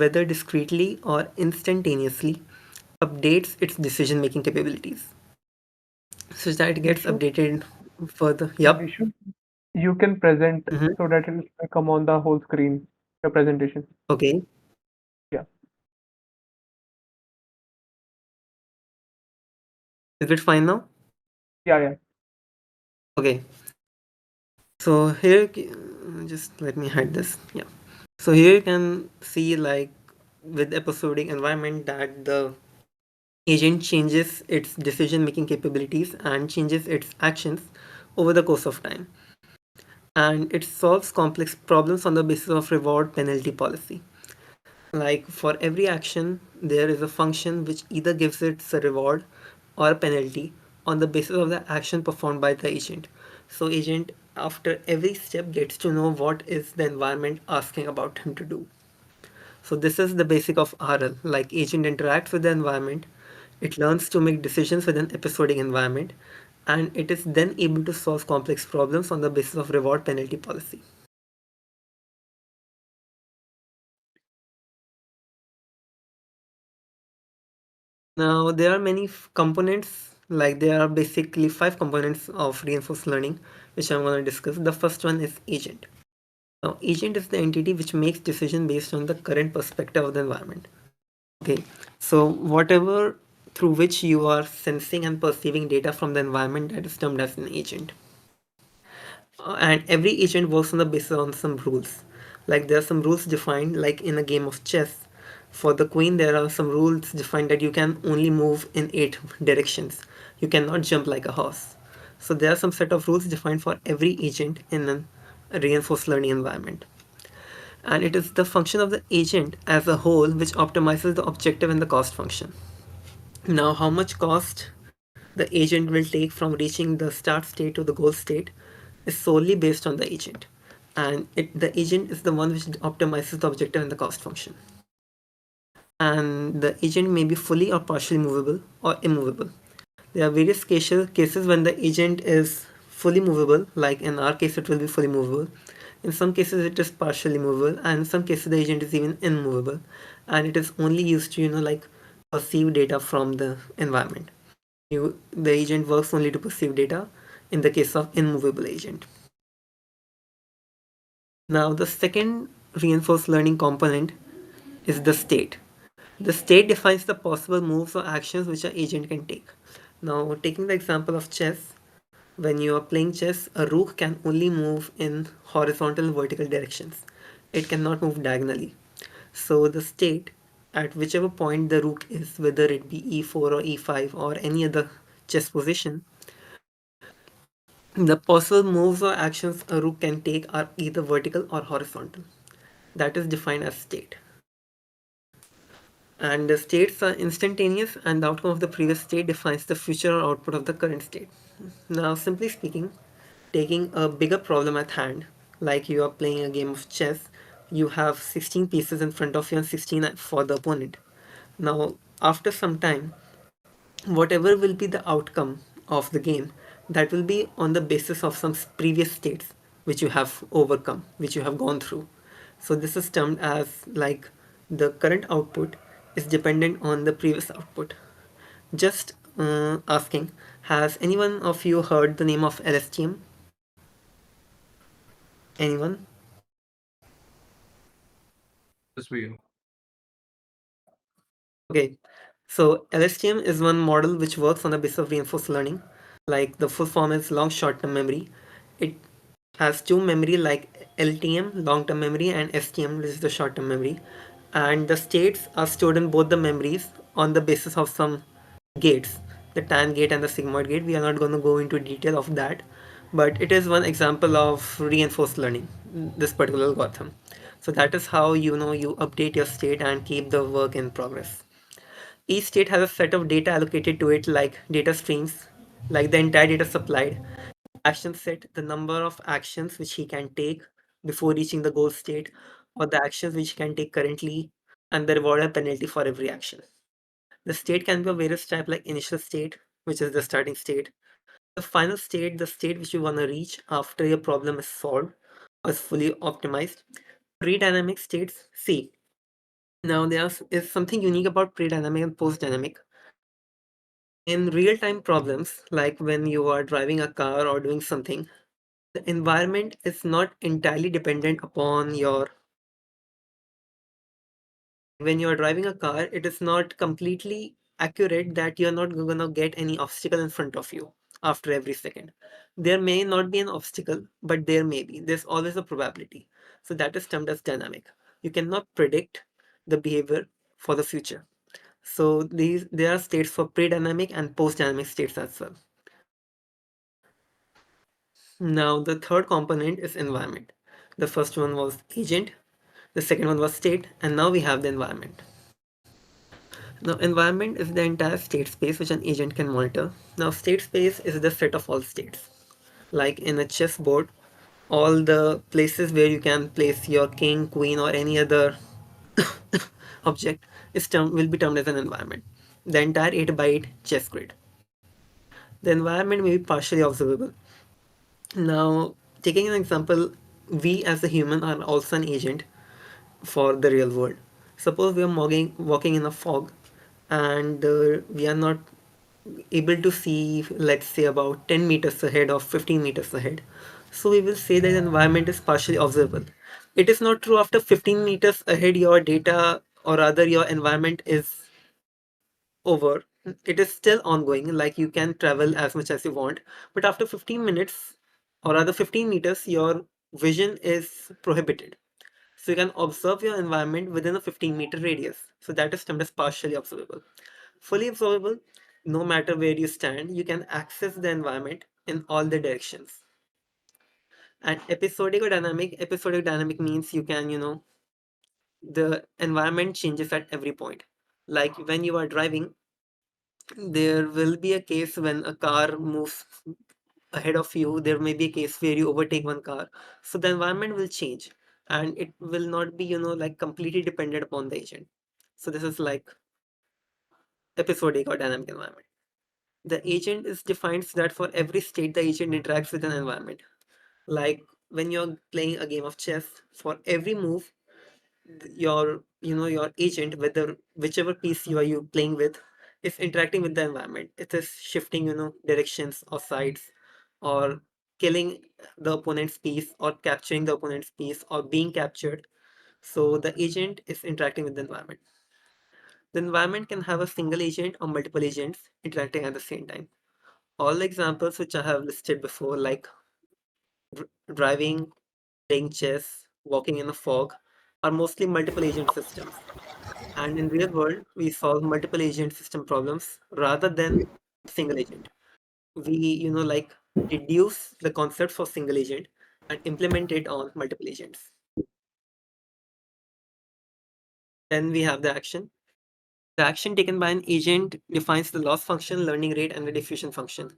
whether discretely or instantaneously, updates its decision-making capabilities. So that it gets Vishu, updated further. Yep. Vishu, you can present Hmm. so that it will come on the whole screen, your presentation. Okay. Yeah, Is it fine now? yeah, yeah. Okay. So here, just let me hide this. Yeah. So here you can see like with episodic environment that the agent changes its decision making capabilities and changes its actions over the course of time. And it solves complex problems on the basis of reward penalty policy. Like for every action, there is a function which either gives it a reward or a penalty on the basis of the action performed by the agent. So agent after every step gets to know what is the environment asking about him to do. So this is the basic of RL. Like agent interacts with the environment, it learns to make decisions with an episodic environment, and it is then able to solve complex problems on the basis of reward penalty policy. Now there are many components, like there are basically five components of reinforced learning, which I'm going to discuss. The first one is agent. Now agent is the entity which makes decision based on the current perspective of the environment. Okay, so whatever through which you are sensing and perceiving data from the environment, that is termed as an agent. And every agent works on the basis on some rules. Like there are some rules defined, like in a game of chess. For the queen, there are some rules defined that you can only move in 8 directions. You cannot jump like a horse. So there are some set of rules defined for every agent in a reinforced learning environment. And it is the function of the agent as a whole which optimizes the objective and the cost function. Now, how much cost the agent will take from reaching the start state to the goal state is solely based on the agent. And the agent is the one which optimizes the objective and the cost function. And the agent may be fully or partially movable or immovable. There are various cases when the agent is fully movable, like in our case, it will be fully movable. In some cases, it is partially movable, and in some cases, the agent is even immovable, and it is only used to, like perceive data from the environment. The agent works only to perceive data in the case of immovable agent. Now, the second reinforced learning component is the state. The state defines the possible moves or actions which an agent can take. Now, taking the example of chess, when you are playing chess, a rook can only move in horizontal and vertical directions. It cannot move diagonally. So, the state at whichever point the rook is, whether it be e4 or e5 or any other chess position, the possible moves or actions a rook can take are either vertical or horizontal. That is defined as state. And the states are instantaneous, and the outcome of the previous state defines the future or output of the current state. Now, simply speaking, taking a bigger problem at hand, like you are playing a game of chess, you have 16 pieces in front of you and 16 for the opponent. Now, after some time, whatever will be the outcome of the game, that will be on the basis of some previous states which you have overcome, which you have gone through. So this is termed as like the current output is dependent on the previous output. Just asking, has anyone of you heard the name of LSTM? Anyone? Yes, we are. Okay, so LSTM is one model which works on the basis of reinforced learning. Like the full form is long short-term memory. It has two memory like LTM, long-term memory, and STM, which is the short-term memory. And the states are stored in both the memories on the basis of some gates, the TAN gate and the sigmoid gate. We are not going to go into detail of that, but it is one example of reinforced learning, this particular algorithm. So that is how you update your state and keep the work in progress. Each state has a set of data allocated to it, like data streams, like the entire data supplied, action set, the number of actions which he can take before reaching the goal state, or the actions which he can take currently, and the reward and penalty for every action. The state can be of various type, like initial state, which is the starting state. The final state, the state which you want to reach after your problem is solved or is fully optimized. Pre-dynamic states, see, Now, is something unique about pre-dynamic and post-dynamic. In real-time problems, like when you are driving a car or doing something, the environment is not entirely dependent upon your. When you are driving a car, it is not completely accurate that you're not gonna get any obstacle in front of you after every second. There may not be an obstacle, but there may be. There's always a probability. So that is termed as dynamic. You cannot predict the behavior for the future. So there are states for pre-dynamic and post-dynamic states as well. Now the third component is environment. The first one was agent, the second one was state, and now we have the environment. Now, environment is the entire state space which an agent can monitor. Now, state space is the set of all states. Like in a chessboard, all the places where you can place your king, queen, or any other object will be termed as an environment. The entire 8 by 8 chess grid. The environment may be partially observable. Now, taking an example, we as a human are also an agent for the real world. Suppose we are walking in a fog and we are not able to see, let's say, about 10 meters ahead or 15 meters ahead. So we will say that the environment is partially observable. It is not true after 15 meters ahead, your data or rather your environment is over. It is still ongoing, like you can travel as much as you want. But after 15 minutes or rather 15 meters, your vision is prohibited. So you can observe your environment within a 15-meter radius. So that is termed as partially observable. Fully observable, no matter where you stand, you can access the environment in all the directions. And episodic dynamic means you can, the environment changes at every point. Like when you are driving, there will be a case when a car moves ahead of you. There may be a case where you overtake one car. So the environment will change and it will not be, like completely dependent upon the agent. So this is like episodic or dynamic environment. The agent is defined so that for every state, the agent interacts with an environment. Like when you're playing a game of chess, for every move, your agent, whether whichever piece you playing with, is interacting with the environment. It is shifting, directions or sides, or killing the opponent's piece, or capturing the opponent's piece, or being captured. So the agent is interacting with the environment. The environment can have a single agent or multiple agents interacting at the same time. All the examples which I have listed before, like driving, playing chess, walking in a fog, are mostly multiple agent systems. And in real world, we solve multiple agent system problems rather than single agent. We, like reduce the concept for single agent and implement it on multiple agents. Then we have the action. The action taken by an agent defines the loss function, learning rate, and the diffusion function.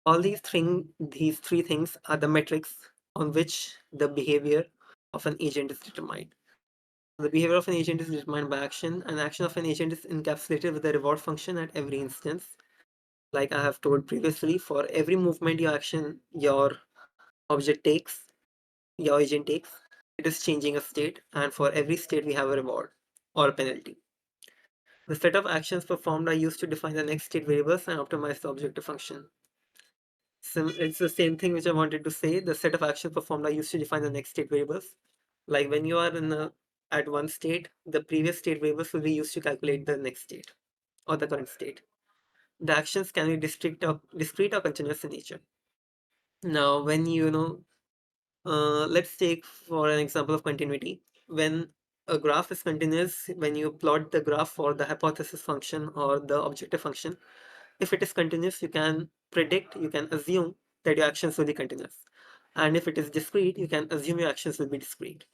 All these three things are the metrics on which the behavior of an agent is determined. The behavior of an agent is determined by action, and action of an agent is encapsulated with the reward function at every instance. Like I have told previously, for every movement your object takes, your agent takes, it is changing a state, and for every state we have a reward or a penalty. The set of actions performed are used to define the next state variables and optimize the objective function. So it's the same thing which I wanted to say. The set of actions performed are used to define the next state variables. Like when you are at one state, the previous state variables will be used to calculate the next state or the current state. The actions can be discrete or continuous in nature. Now, when let's take for an example of continuity. When a graph is continuous, when you plot the graph for the hypothesis function or the objective function, if it is continuous, you can predict, you can assume that your actions will be continuous. And if it is discrete, you can assume your actions will be discrete.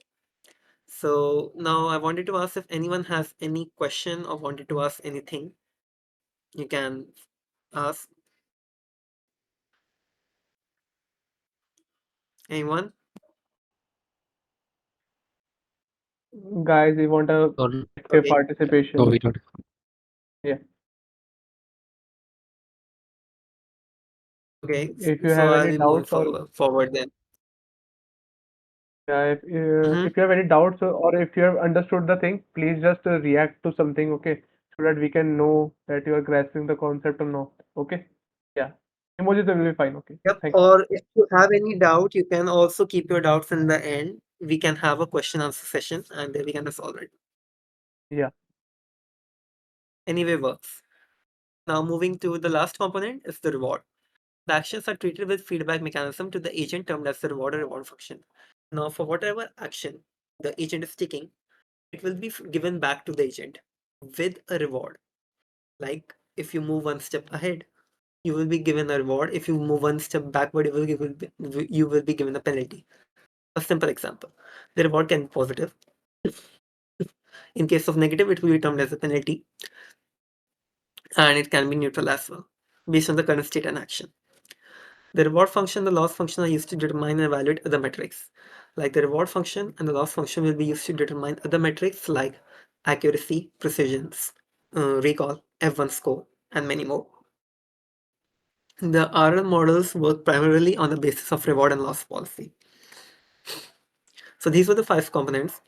So now I wanted to ask if anyone has any question or wanted to ask anything, you can ask. Anyone? Guys, we want a Or active Okay. no, participation. we don't. Yeah. Okay. If you So have I'll any be moving doubts or forward then. Yeah, Mhm. if you have any doubts or if you have understood the thing, please just react to something, okay, so that we can know that you are grasping the concept or not. Okay. Yeah. Emojis will be fine. Okay. Yep. Thank you. Or if you have any doubt, you can also keep your doubts in the end. We can have a question answer session and then we can resolve it. Yeah. Anyway, works. Now moving to the last component is the reward. The actions are treated with feedback mechanism to the agent termed as the reward or reward function. Now for whatever action the agent is taking, it will be given back to the agent with a reward. Like if you move one step ahead, you will be given a reward. If you move one step backward, you will be given a penalty. A simple example. The reward can be positive. In case of negative, it will be termed as a penalty, and it can be neutral as well, based on the current state and action. The reward function and the loss function are used to determine and evaluate other metrics. Like the reward function and the loss function will be used to determine other metrics like accuracy, precision, recall, F1 score, and many more. The RL models work primarily on the basis of reward and loss policy. So these were the 5 components.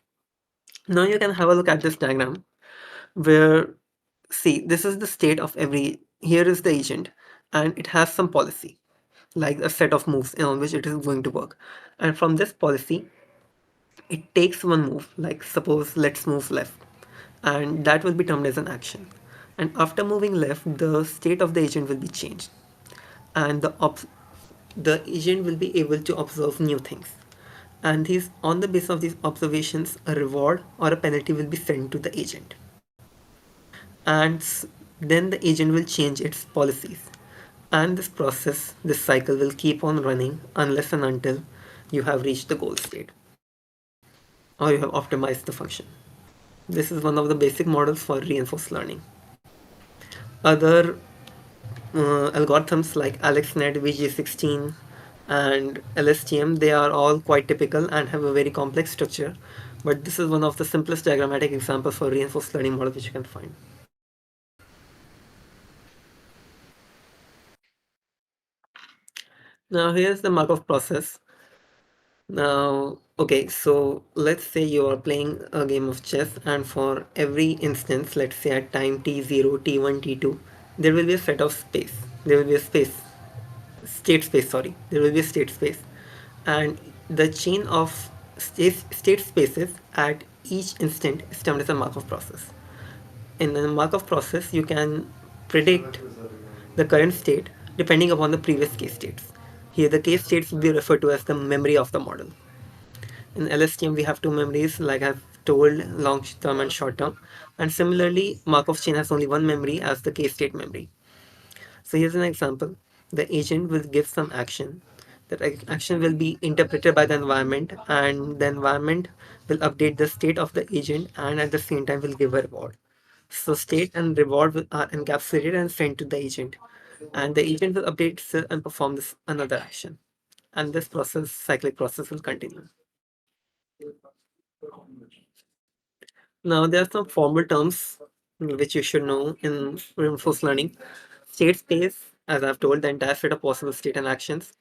Now you can have a look at this diagram where, see, this is the state of every, here is the agent, and it has some policy, like a set of moves on which it is going to work. And from this policy, it takes one move, like suppose let's move left, and that will be termed as an action. And after moving left, the state of the agent will be changed, and the agent will be able to observe new things. And these, on the basis of these observations, a reward or a penalty will be sent to the agent. And then the agent will change its policies. And this process, this cycle will keep on running unless and until you have reached the goal state or you have optimized the function. This is one of the basic models for reinforced learning. Other algorithms like AlexNet, VG16, and LSTM, they are all quite typical and have a very complex structure. But this is one of the simplest diagrammatic examples for reinforced learning model which you can find. Now here's the Markov process. Now, okay, so let's say you are playing a game of chess, and for every instance, let's say at time t0, t1, t2, there will be a set of space. There will be a state space, sorry. There will be a state space. And the chain of state spaces at each instant is termed as a Markov process. In the Markov process, you can predict the current state depending upon the previous case states. Here, the case states will be referred to as the memory of the model. In LSTM, we have two memories, like I've told, long term and short term. And similarly, Markov chain has only one memory as the case state memory. So here's an example. The agent will give some action. That action will be interpreted by the environment, and the environment will update the state of the agent and at the same time will give a reward. So state and reward are encapsulated and sent to the agent. And the agent will update itself and perform this another action. And this process, cyclic process, will continue. Now, there are some formal terms which you should know in reinforced learning. State space, as I've told, the entire set of possible state and actions.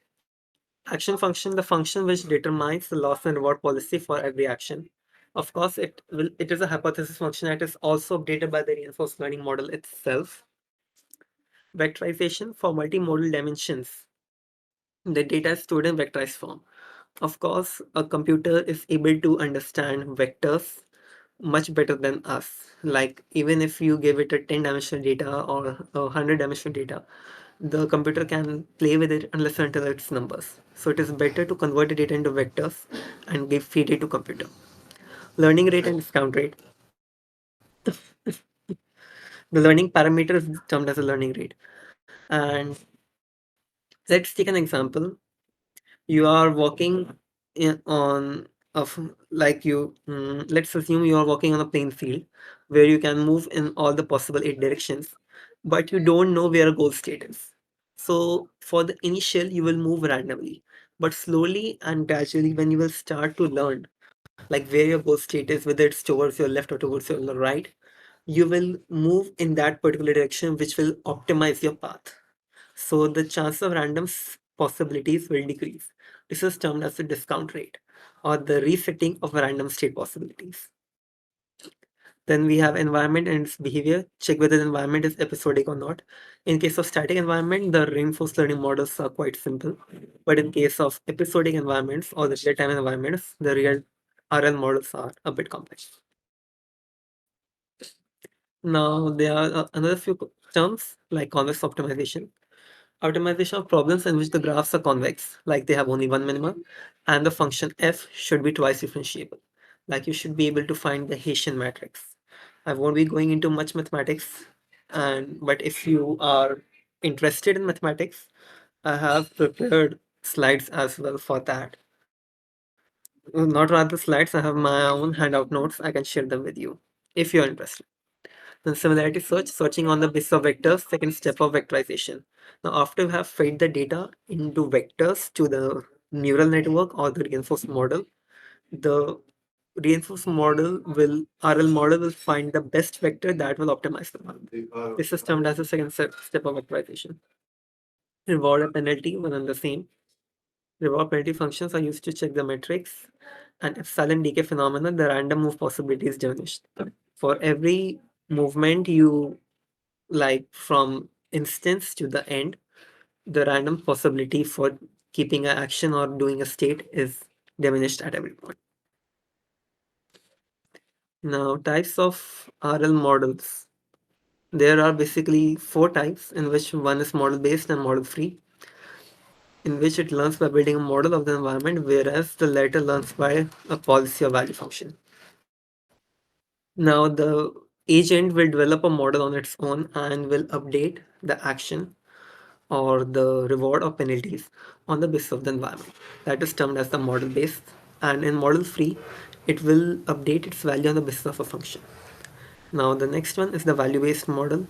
Action function, the function which determines the loss and reward policy for every action. Of course, it is a hypothesis function that is also updated by the reinforced learning model itself. Vectorization for multimodal dimensions. The data is stored in vectorized form. Of course, a computer is able to understand vectors much better than us. Like even if you give it a 10-dimensional data or a 100-dimensional data, the computer can play with it unless and until it's numbers. So it is better to convert the data into vectors and feed it to computer. Learning rate and discount rate. The learning parameter is termed as a learning rate. And let's take an example. You are walking on of like you let's assume you are walking on a plain field where you can move in all the possible 8 directions, but you don't know where a goal state is. So for the initial you will move randomly, but slowly and gradually when you will start to learn like where your goal state is, whether it's towards your left or towards your right, you will move in that particular direction, which will optimize your path. So the chance of random possibilities will decrease. This is termed as the discount rate. or the resetting of random state possibilities. Then we have environment and its behavior. Check whether the environment is episodic or not. In case of static environment, the reinforced learning models are quite simple. But in case of episodic environments or the real-time environments, the real RL models are a bit complex. Now, there are another few terms like convex optimization. Optimization of problems in which the graphs are convex, like they have only one minima, and the function f should be twice differentiable. Like you should be able to find the Hessian matrix. I won't be going into much mathematics, and but if you are interested in mathematics, I have prepared slides as well for that. Not rather slides, I have my own handout notes. I can share them with you if you're interested. Then similarity search, searching on the basis of vectors, second step of vectorization. Now, after you have fed the data into vectors to the neural network or the reinforced model, the reinforced model will, RL model will find the best vector that will optimize the model. This is termed as the second step of vectorization. Reward and penalty, one and the same. Reward penalty functions are used to check the metrics, and if silent decay phenomenon, the random move possibility is diminished. For every movement you like from instance to the end, the random possibility for keeping an action or doing a state is diminished at every point. Now, types of RL models. There are basically four types, in which one is model based and model free, in which it learns by building a model of the environment, whereas the latter learns by a policy or value function. Now, the agent will develop a model on its own and will update the action or the reward or penalties on the basis of the environment. That is termed as the model based. And in model free, it will update its value on the basis of a function. Now, the next one is the value based model.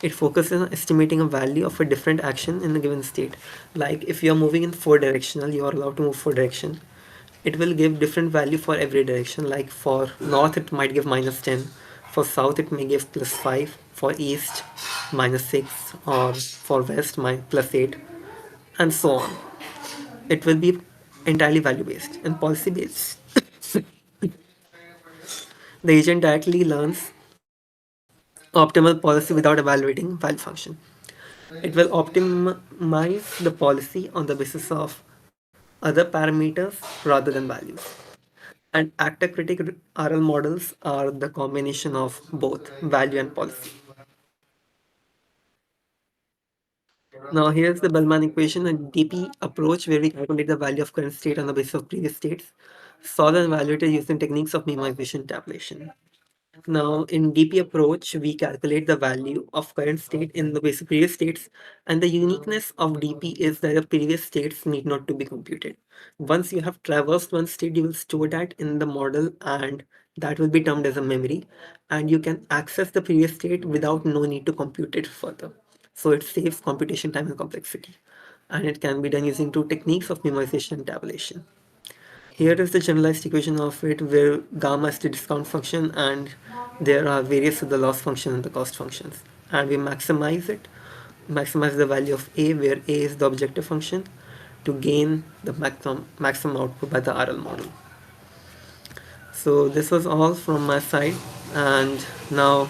It focuses on estimating a value of a different action in a given state. Like if you are moving in four directional, you are allowed to move four direction. It will give different value for every direction. Like for north, it might give -10. For south, it may give +5. For east, -6. Or for west, +8. And so on. It will be entirely value based and policy based. The agent directly learns optimal policy without evaluating value function. It will optimize the policy on the basis of other parameters rather than values. And actor critic RL models are the combination of both value and policy. Now here's the Bellman equation, a DP approach where we calculate the value of current state on the basis of previous states, solve and evaluate it using techniques of minimization tabulation. Now, in DP approach, we calculate the value of current state in the basic previous states, and the uniqueness of DP is that the previous states need not to be computed. Once you have traversed one state, you will store that in the model, and that will be termed as a memory, and you can access the previous state without no need to compute it further. So it saves computation time and complexity, and it can be done using two techniques of memorization and tabulation. Here is the generalized equation of it where gamma is the discount function and there are various of the loss function and the cost functions. And we maximize it, maximize the value of A where A is the objective function to gain the maximum output by the RL model. So this was all from my side, and now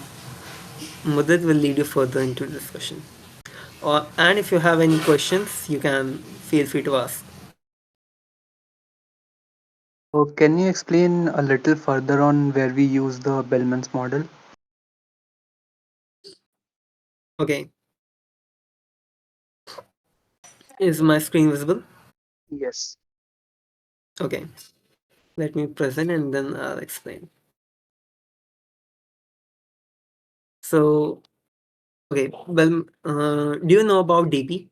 Mudid will lead you further into the discussion. And if you have any questions, you can feel free to ask. So, can you explain a little further on where we use the Bellman's model? Okay, is my screen visible? Yes. Okay, let me present and then I'll explain. So, okay, well, do you know about DP?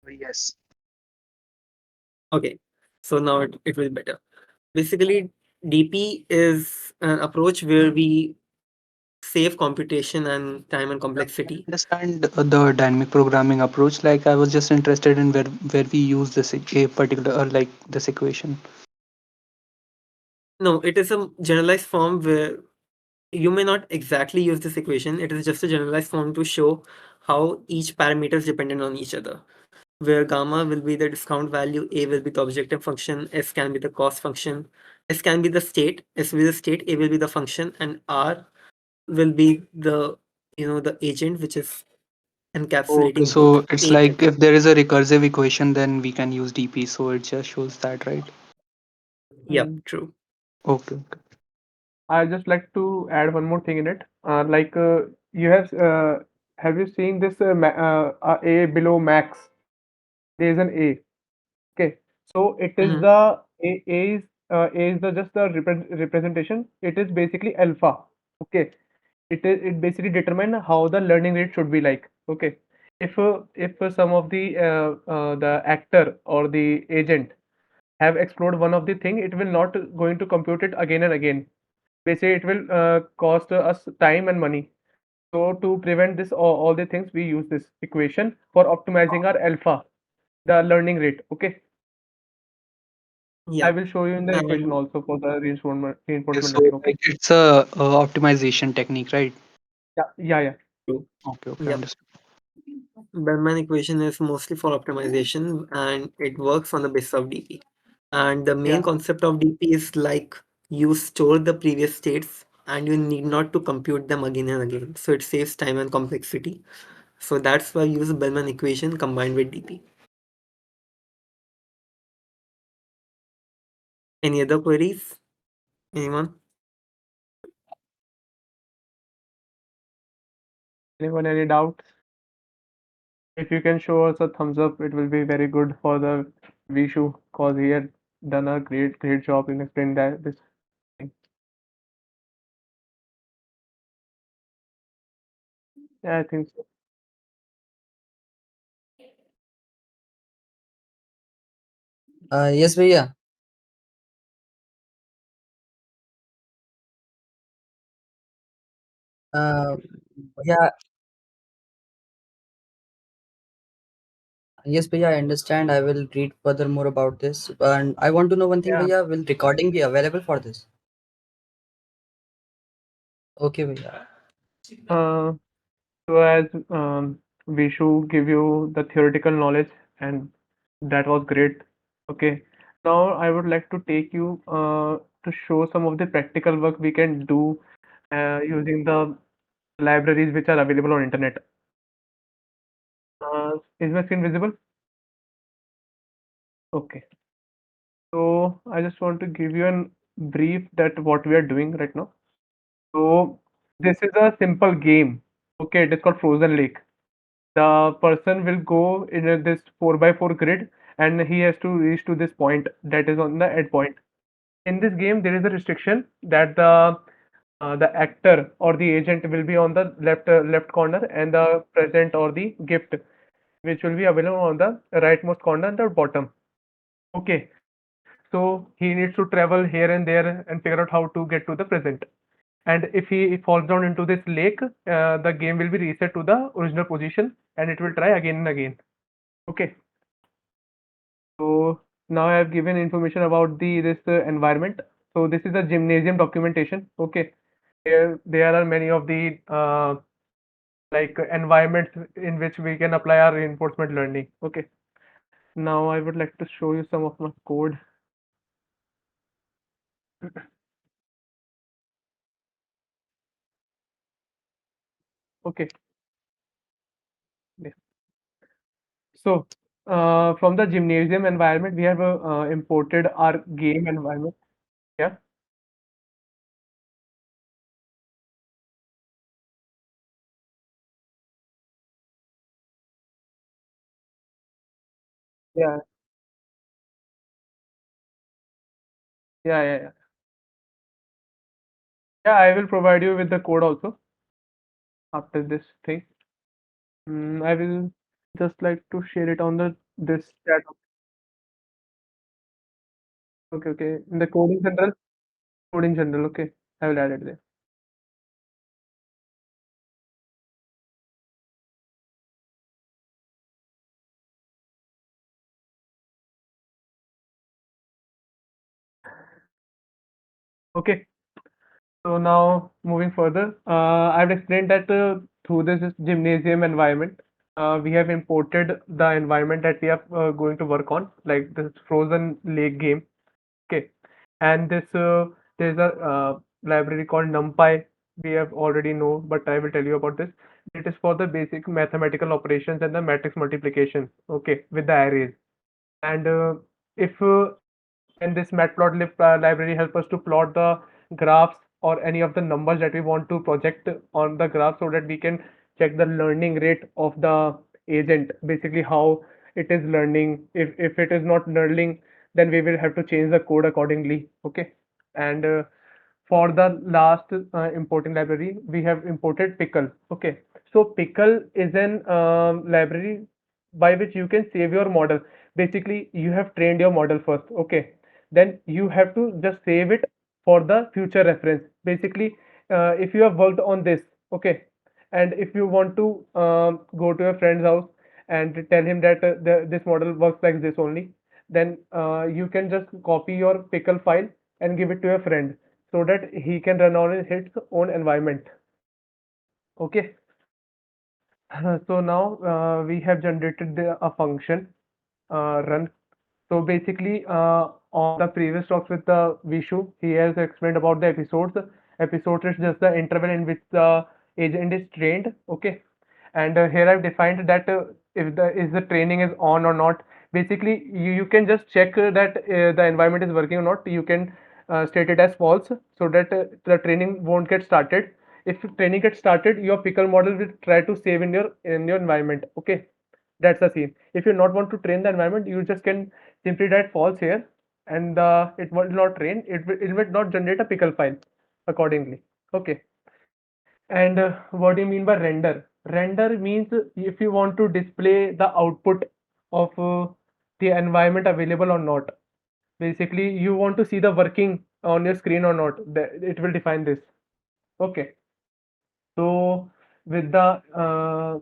Yes. Okay, so now it will be better. Basically, DP is an approach where we save computation and time and I complexity. understand the dynamic programming approach. Like I was just interested in where we use this a particular like this equation. No, it is a generalized form where you may not exactly use this equation. It is just a generalized form to show how each parameter is dependent on each other. where gamma will be the discount value, A will be the objective function, S can be the cost function, S can be the state, S will be the state, A will be the function, and R will be the the agent which is Okay, encapsulating both so it's A and like if there is a recursive equation, then we can use DP. So it just shows that, right? yep, Mm, true. Okay, okay. I just like to add one more thing in it. You have you seen this A below max? There is an A. Okay, so it is Hmm. the A is the just the representation. It is basically alpha. Okay, it basically determine how the learning rate should be like. Okay, if some of the actor or the agent have explored one of the thing, it will not going to compute it again and again. Basically, it will cost us time and money. So to prevent this all the things, we use this equation for optimizing our alpha, the learning rate. Okay, I Yeah. will show you in the equation And also for the Okay, reinforcement so learning. Okay. like it's a optimization technique, right? Yeah, yeah, yeah. true. Okay, okay, Yep. understood. Bellman equation is mostly for optimization and it works on the basis of DP. And the main Yeah. concept of DP is like you store the previous states and you need not to compute them again and again. So it saves time and complexity. So that's why you use Bellman equation combined with DP. Any other queries? Anyone? Anyone any doubts? If you can show us a thumbs up, it will be very good for the Vishu, cause he had done a great job in explaining that this thing. Yeah, I think so. Yes, भैया. Uh, yeah, yes, भैया. I understand. I will read further more about this, and I want to know one thing, Yeah. भैया. Will recording be available for this? Okay, भैया. Uh, so as Vishu give you the theoretical knowledge, and that was great. Okay. Now I would like to take you to show some of the practical work we can do using the libraries which are available on internet. Is my screen visible? Okay. So I just want to give you a brief that what we are doing right now. So this is a simple game. Okay, it is called Frozen Lake. The person will go in this 4 by 4 grid and he has to reach to this point that is on the end point. In this game, there is a restriction that the actor or the agent will be on the left corner and the present or the gift which will be available on the rightmost corner and the bottom. Okay, so he needs to travel here and there and figure out how to get to the present. And if he falls down into this lake, the game will be reset to the original position and it will try again and again. Okay, so now I have given information about the this environment. So this is a gymnasium documentation. Okay, there are many of the environments in which we can apply our reinforcement learning. Okay, now I would like to show you some of my code. Okay, yeah. So from the gymnasium environment, we have imported our game environment. Yeah, yeah, yeah. Yeah, I will provide you with the code also after this thing. I will just like to share it on the this chat. Okay, okay. In the code in general. Okay, I will add it there. Okay. So now moving further, I've explained that through this gymnasium environment. we have imported the environment that we are going to work on, like this frozen lake game. Okay, and this there's a library called NumPy. We have already know, but I will tell you about this. It is for the basic mathematical operations and the matrix multiplication. Okay, with the arrays. And if and this matplotlib library help us to plot the graphs or any of the numbers that we want to project on the graph, so that we can check the learning rate of the agent, basically how it is learning. If it is not learning, then we will have to change the code accordingly. Okay, and for the last importing library, we have imported pickle. Okay, so pickle is an library by which you can save your model. Basically, you have trained your model first. Okay, then you have to just save it for the future reference. Basically, if you have worked on this, okay, and if you want to go to a friend's house and tell him that this model works like this only, then you can just copy your pickle file and give it to a friend, so that he can run on his own environment. Okay. So now we have generated a function run. So basically, on the previous talks with the Vishu, he has explained about the episodes. Episodes is just the interval in which the agent is trained. Okay, and here I've defined that if the training is on or not. Basically, you can just check that the environment is working or not. You can state it as false, so that the training won't get started. If training gets started, your pickle model will try to save in your environment. Okay, that's the scene. If you not want to train the environment, you just can simply write false here, and it will not train. It will not generate a pickle file accordingly. Okay. And what do you mean by render? Render means if you want to display the output of the environment available or not. Basically, you want to see the working on your screen or not. It will define this. Okay. So with the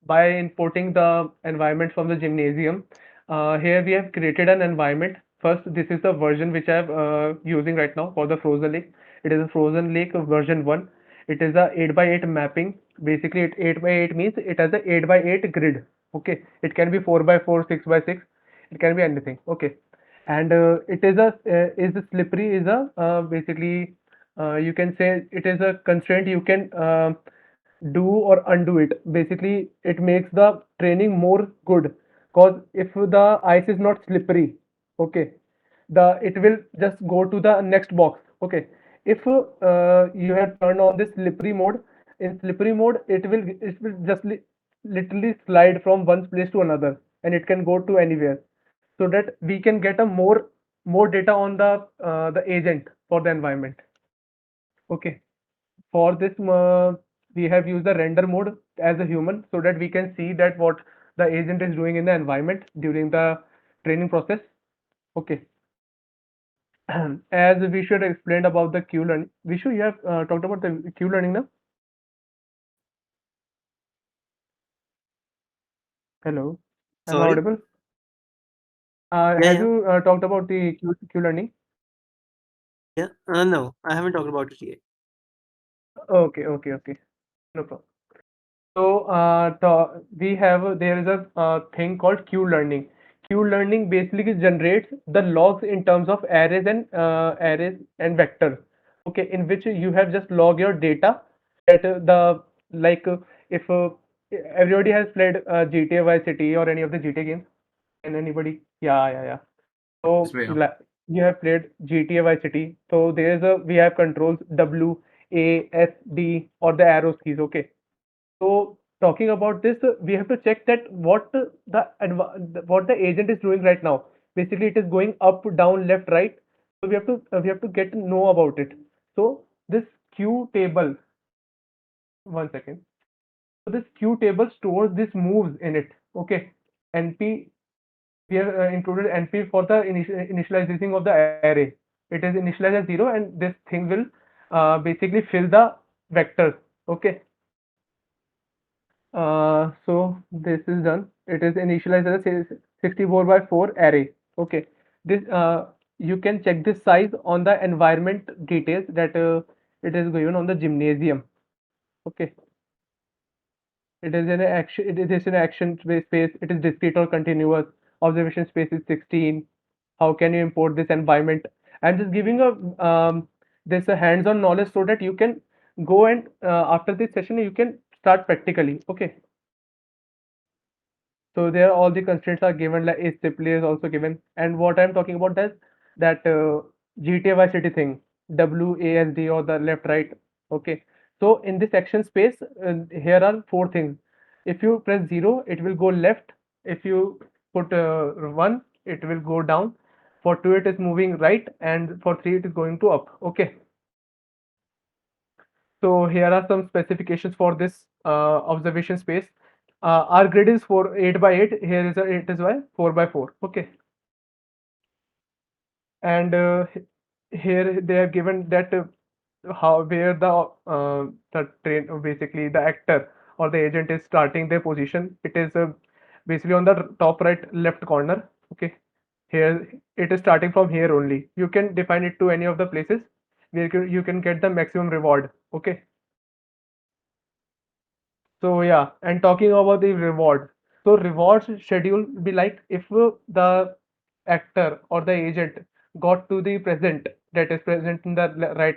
by importing the environment from the gymnasium, here we have created an environment. First, this is the version which I'm using right now for the frozen lake. It is a frozen lake version 1. It is a 8 by 8 mapping. Basically, 8 by 8 means it has a 8 by 8 grid. Okay, it can be 4 by 4, 6 by 6. It can be anything. Okay, and it is a slippery is a basically you can say it is a constraint. You can do or undo it. Basically, it makes the training more good, because if the ice is not slippery, okay, the it will just go to the next box. Okay, if you have turned on this slippery mode, in slippery mode it will just literally slide from one place to another, and it can go to anywhere, so that we can get a more data on the agent for the environment. Okay, for this we have used the render mode as a human, so that we can see that what the agent is doing in the environment during the training process. Okay. As we should explained about the q learning, Vishu, you have talked about the q learning now. Hello, am I Sorry. audible? Yeah, Have yeah, you talked about the q learning? yeah. No, I haven't talked about it yet. Okay, okay, okay, no problem. So we have there is a thing called Q learning. Q learning basically generates the logs in terms of arrays and vectors. Okay, in which you have just log your data at the like if everybody has played GTA Vice City or any of the GTA games. And anybody? Yeah, yeah, yeah. Yes, So Bhaiya. you have played GTA Vice City. So there is a we have controls W, A, S, D, or the arrows keys. Okay, so talking about this, we have to check that what the agent is doing right now. Basically, it is going up, down, left, right. So we have to get to know about it. So this queue table, one second. So this queue table stores these moves in it. Okay, NP, we have included NP for the initializing of the array. It is initialized as 0, and this thing will basically fill the vectors. Okay. So this is done. It is initialized as a 64 by 4 array. Okay. This you can check this size on the environment details that it is given on the gymnasium. Okay. It is in a action. It is in action space. It is discrete or continuous. Observation space is 16. How can you import this environment? I'm just giving a this a hands-on knowledge so that you can go and after this session you can start practically. Okay. So there all the constraints are given, like asynchronous is also given. And what I'm talking about is that GTA Vice City thing, WASD or the left right. Okay. So in this action space, here are four things. If you press 0, it will go left. If you put 1, it will go down. For 2, it is moving right, and for 3, it is going to up. Okay. So here are some specifications for this observation space. Our grid is 8 by 8. Here is a 8 is by 4 by 4. Okay. And here they have given that how where the train basically the actor or the agent is starting their position. It is basically on the top right left corner. Okay. Here it is starting from here only. You can define it to any of the places where you can get the maximum reward. Okay. So yeah, and talking about the reward. So reward schedule be like if the actor or the agent got to the present, that is present in the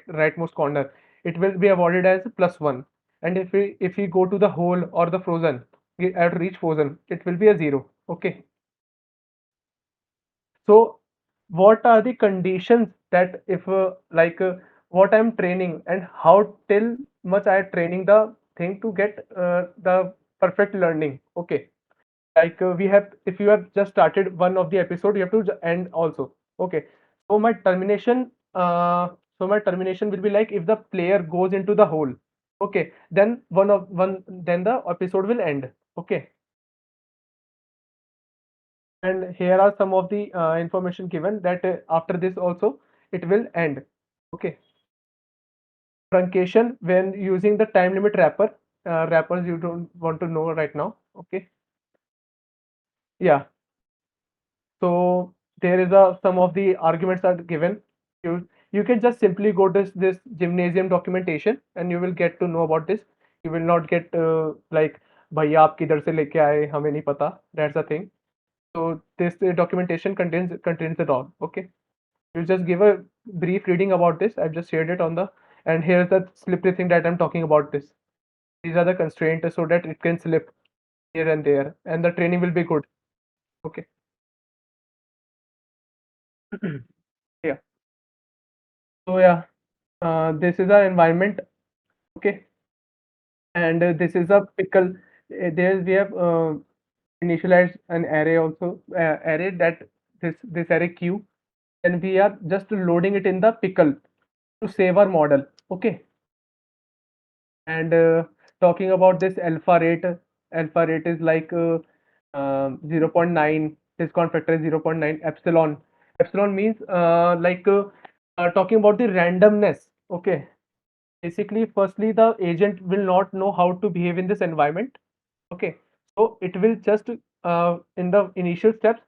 rightmost corner, it will be awarded as +1. And if we go to the whole or the frozen, at reach frozen, it will be a 0. Okay. So what are the conditions that if what I'm training and how till much I training the thing to get the perfect learning. Okay. Like we have, if you have just started one of the episode, you have to end also. Okay. So my termination, will be like if the player goes into the hole. Okay. Then then the episode will end. Okay. And here are some of the information given that after this also it will end. Okay. Truncation when using the time limit wrappers you don't want to know right now. Okay. Yeah. So there is a some of the arguments are given. You can just simply go to this gymnasium documentation and you will get to know about this. You will not get like भैया आप किधर से लेके आए हमें नहीं पता. That's the thing. So this documentation contains it all. Okay. You just give a brief reading about this. I've just shared it on the, and here's the slippery thing that I'm talking about this. These are the constraints so that it can slip here and there, and the training will be good. Okay. Yeah. So yeah, this is our environment. Okay. And this is a pickle. There we have initialized an array also, array that this array q, and we are just loading it in the pickle to save our model. Okay. And talking about this alpha rate is like 0.9, discount factor is 0.9. Epsilon means talking about the randomness. Okay. Basically, firstly the agent will not know how to behave in this environment. Okay. So it will just in the initial steps,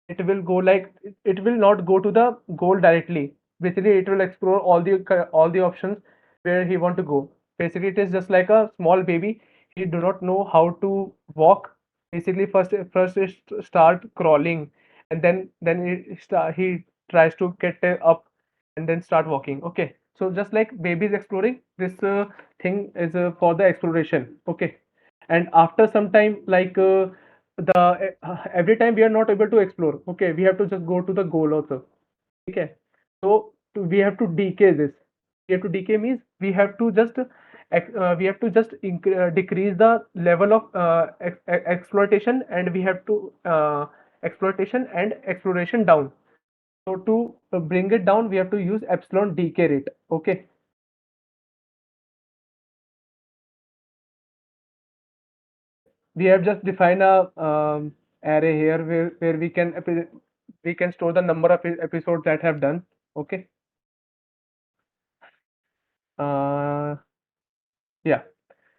it will go like it will not go to the goal directly. Basically it will explore all the options where he want to go. Basically it is just like a small baby. He do not know how to walk. Basically first is start crawling, and then he tries to get up and then start walking. Okay. So just like babies exploring, this thing is for the exploration. Okay. And after some time, like the every time we are not able to explore. Okay, we have to just go to the goal also. Okay. So we have to decay this. We have to decay means we have to just decrease the level of exploitation, and we have to exploitation and exploration down. So to bring it down, we have to use epsilon decay rate. Okay. We have just defined a array here where we can store the number of episodes that have done. Okay. Uh, yeah.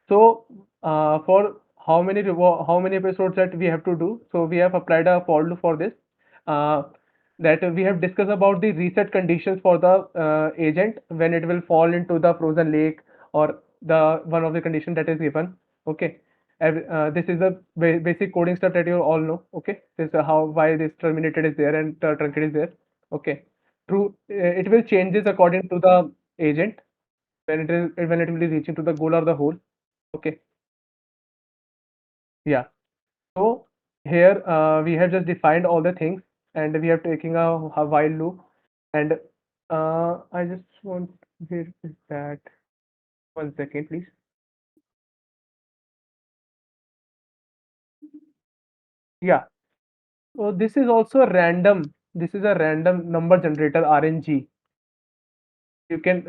So for how many episodes that we have to do, so we have applied a for loop for this. Uh, that we have discussed about the reset conditions for the agent when it will fall into the frozen lake, or the one of the condition that is given. Okay. This is the basic coding stuff that you all know. Okay, this is how why this terminated is there and truncated is there. Okay, true. It will changes according to the agent when it will be reaching to the goal or the hole. Okay, yeah. So here we have just defined all the things and we are taking a while loop and I just want where is that? 1 second, please. Yeah. So this is also a random. This is a random number generator RNG. You can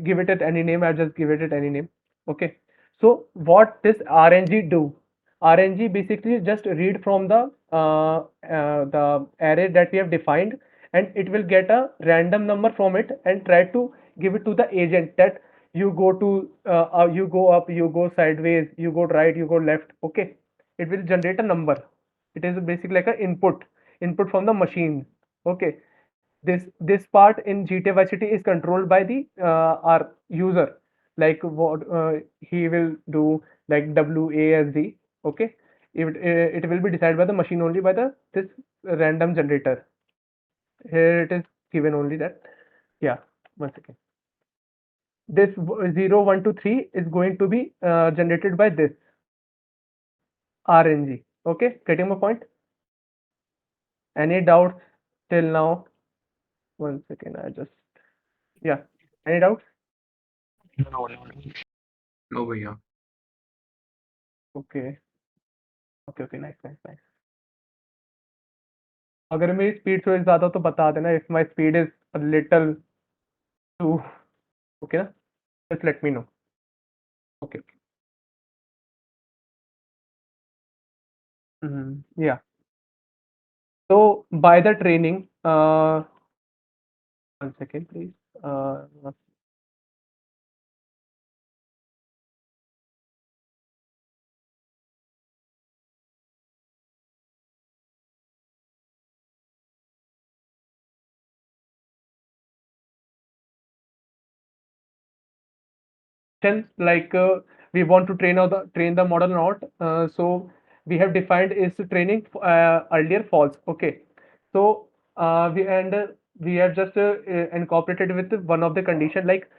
give it at any name. I'll just give it at any name. Okay. So what this RNG do? RNG basically just read from the array that we have defined, and it will get a random number from it and try to give it to the agent that you go up, you go sideways, you go right, you go left. Okay. It will generate a number. It is basically like an input from the machine. Okay, this part in GTA Vice City is controlled by the our user, like what he will do, like WASD. Okay, it will be decided by the machine only by the this random generator. Here it is given only that. Yeah, 1 second. This 0, 1, 2, 3 is going to be generated by this RNG. Okay, getting my point? Any doubts till now? 1 second, I just yeah. Any doubts? No, भैया. Okay. Okay nice nice nice अगर मेरी speed थोड़ी ज़्यादा हो तो बता देना if my speed is a little too okay ना just let me know okay yeah so by the training 1 second please like we want to train the model or not so we have defined is training earlier false okay so we have just incorporated with one of the condition like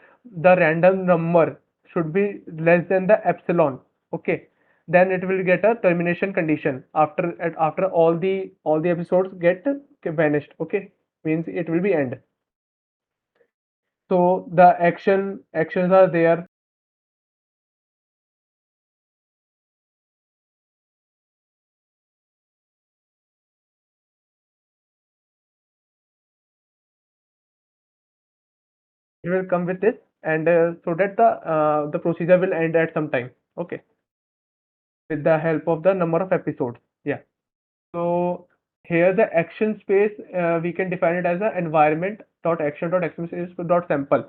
the random number should be less than the epsilon okay then it will get a termination condition after all the episodes get vanished okay means it will be end so the actions are there. It will come with this and so that the procedure will end at some time okay with the help of the number of episodes yeah so here the action space we can define it as a environment dot action dot action space dot sample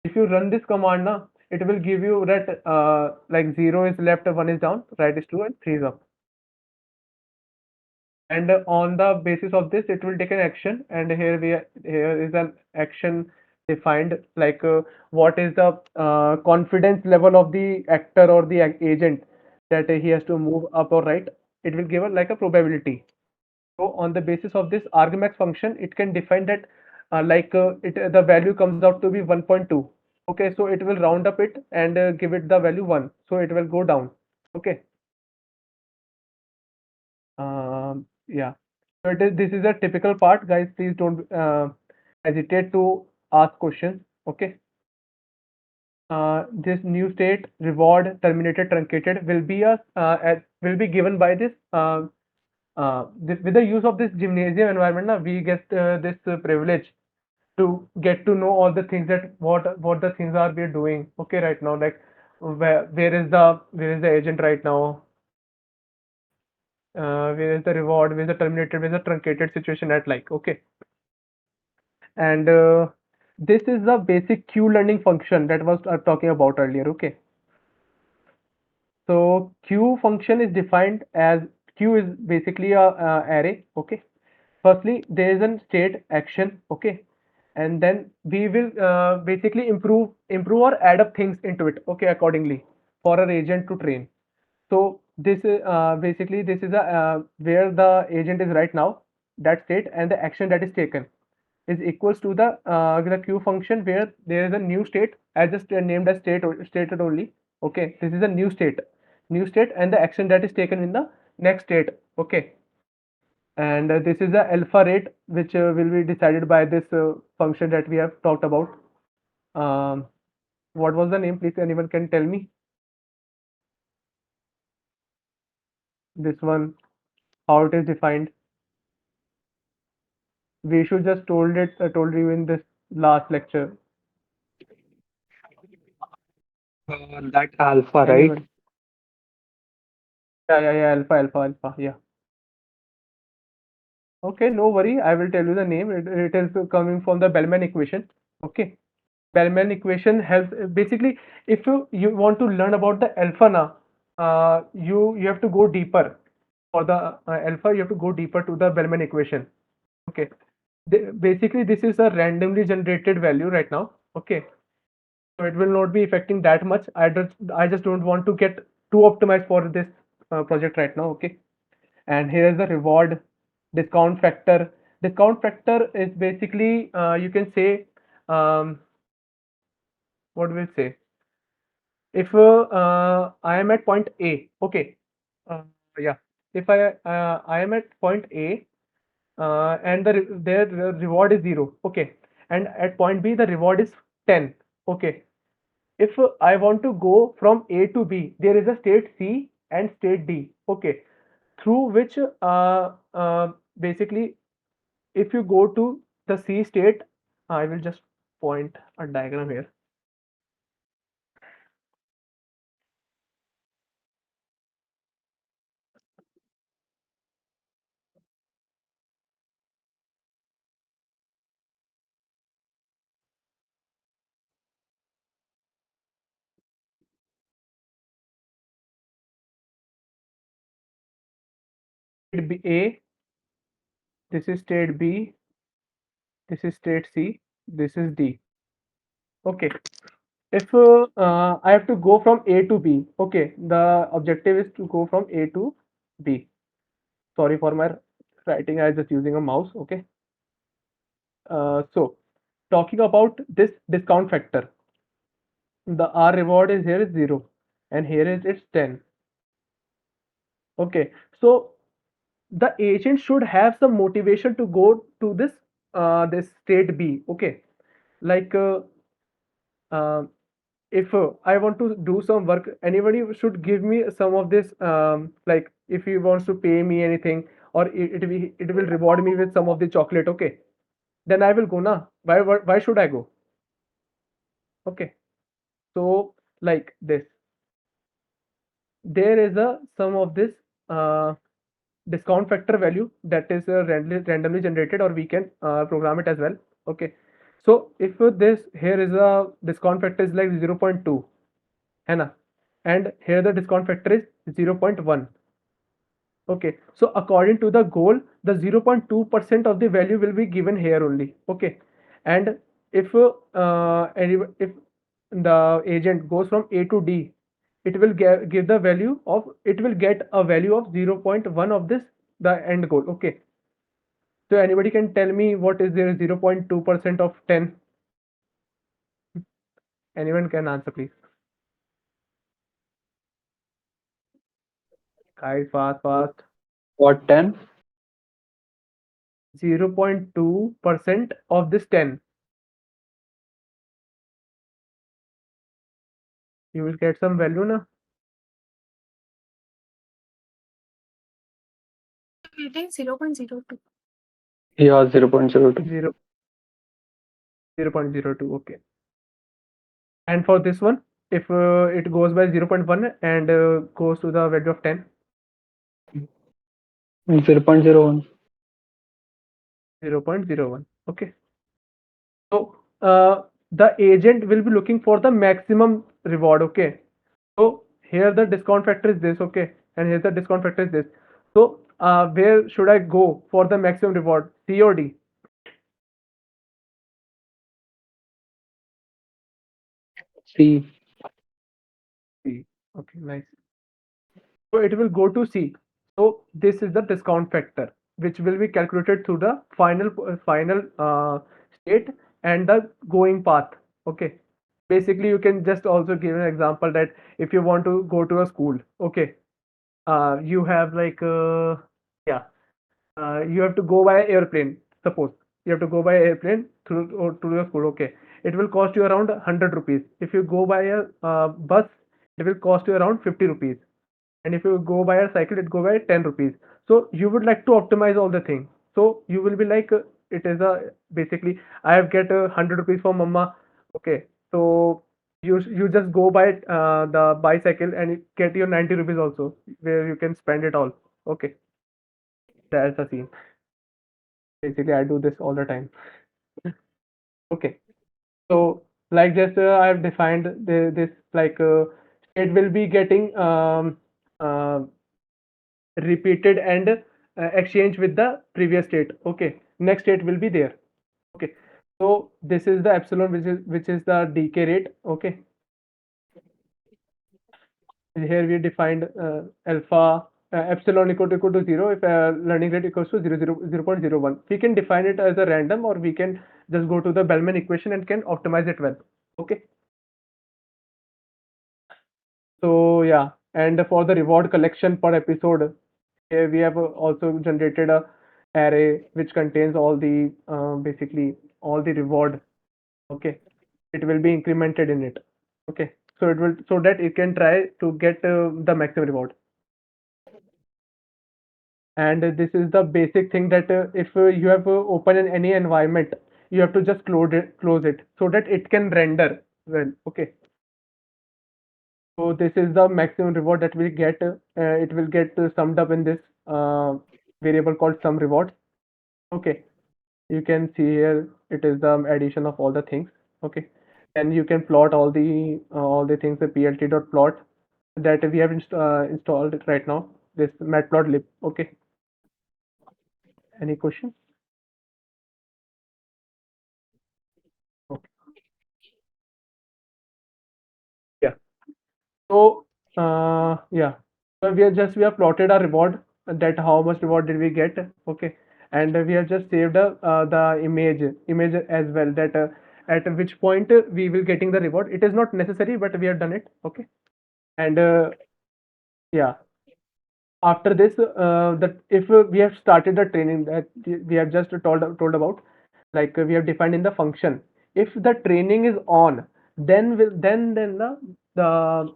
if you run this command now it will give you that like 0 is left 1 is down right is 2 and 3 is up and on the basis of this it will take an action and here is an action defined like what is the confidence level of the actor or the agent that he has to move up or right it will give it like a probability so on the basis of this argmax function it can define that the value comes out to be 1.2 okay so it will round up it and give it the value 1 so it will go down okay yeah. So this is a typical part, guys. Please don't hesitate to ask questions. Okay. This new state reward terminated truncated will be given by this with the use of this gymnasium environment. Na, we get this privilege to get to know all the things that what the things are we're doing. Okay, right now, like where is the agent right now? Where is the reward, where is the terminated, where is the truncated situation at like, okay. And this is the basic Q learning function that was talking about earlier, okay. So Q function is defined as Q is basically a array, okay. Firstly, there is a state action, okay, and then we will basically improve or add up things into it, okay, accordingly for our agent to train. So this is basically this is a where the agent is right now, that state, and the action that is taken is equals to the queue function where there is a new state. I just named as stated only. Okay, this is a new state, and the action that is taken in the next state. Okay, and this is the alpha rate which will be decided by this function that we have talked about. Um, what was the name? Please, anyone can tell me this one, how it is defined. We should just told you in this last lecture. That alpha, right? Anyone? Yeah, alpha, yeah. Okay, no worry, I will tell you the name. It is coming from the Bellman equation. Okay, Bellman equation helps basically, if you want to learn about the alpha now, you have to go deeper. For the alpha, you have to go deeper to the Bellman equation. Okay, basically this is a randomly generated value right now. Okay, so it will not be affecting that much. I just don't want to get too optimized for this project right now. Okay, and here is the reward discount factor. Discount factor is basically you can say, what will say, if I am at point A. Okay, uh, yeah, if I am at point A, and the reward is 0. Okay, and at point B the reward is 10. Okay, if I want to go from A to B, there is a state C and state D. Okay, through which basically, if you go to the C state, I will just point a diagram here. State B A, this is state B, this is state C, this is D. Okay, if I have to go from A to B, okay, the objective is to go from A to B. Sorry for my writing, I was just using a mouse. Okay, so talking about this discount factor, the R reward is here is 0, and here is it's 10. Okay, so the agent should have some motivation to go to this state B. Okay, like uh, if I want to do some work, anybody should give me some of this, like if he wants to pay me anything, or it will reward me with some of the chocolate. Okay, then I will go now. Why should I go? Okay, so like this, there is a some of this uh, discount factor value that is randomly generated, or we can program it as well. Okay, so if this here is a discount factor is like 0.2, है ना, and here the discount factor is 0.1. Okay, so according to the goal, the 0.2% of the value will be given here only. Okay, and if the agent goes from A to D, it will give the value of, it will get a value of 0.1 of this, the end goal. Okay, so anybody can tell me what is their 0.2% of 10? Anyone can answer, please. Guys, fast. What, 10? 0.2% of this 10. You will get some value na. Getting 0.02. Yeah, 0.02. 0.02. Okay, and for this one, if it goes by 0.1 and goes to the value of 10. 0.01. 0.01. Okay, so the agent will be looking for the maximum reward. Okay, so here the discount factor is this. Okay, and here the discount factor is this. So where should I go for the maximum reward, C or D? C. C. Okay, nice. So it will go to C. So this is the discount factor, which will be calculated through the final state and the going path. Okay. Basically, you can just also give an example that if you want to go to a school, okay, you have like yeah, you have to go by airplane. Suppose you have to go by airplane to your school. Okay, it will cost you around 100 rupees. If you go by a bus, it will cost you around 50 rupees. And if you go by a cycle, it go by 10 rupees. So you would like to optimize all the things. So you will be like, it is a basically I have get 100 rupees for mama. Okay, so you just go by the bicycle and you get your 90 rupees also, where you can spend it all. Okay, that's the scene. Basically, I do this all the time. Okay, so like just I've defined this like it will be getting uh, repeated and exchange with the previous state. Okay, next state will be there. Okay, so this is the epsilon, which is the decay rate. Okay, here we defined alpha epsilon equal to 0 if learning rate equals to 0.01. We can define it as a random, or we can just go to the Bellman equation and can optimize it well. Okay, so yeah, and for the reward collection per episode, here we have also generated a array which contains all the basically all the reward. Okay, it will be incremented in it. Okay, so it will, so that it can try to get the maximum reward. And this is the basic thing that if you have open in any environment, you have to just close it so that it can render well. Okay, so this is the maximum reward that we get. It will get summed up in this variable called sum reward. Okay, you can see here it is the addition of all the things. Okay, and you can plot all the things, the plt.plot that we have installed right now, this matplotlib. Okay, any question? Okay, yeah. So yeah, so we have plotted our reward, that how much reward did we get. Okay, and we have just saved the image as well, that at which point we will getting the reward. It is not necessary, but we have done it. Okay, and yeah, after this that if we have started the training that we have just told about, like we have defined in the function, if the training is on, then the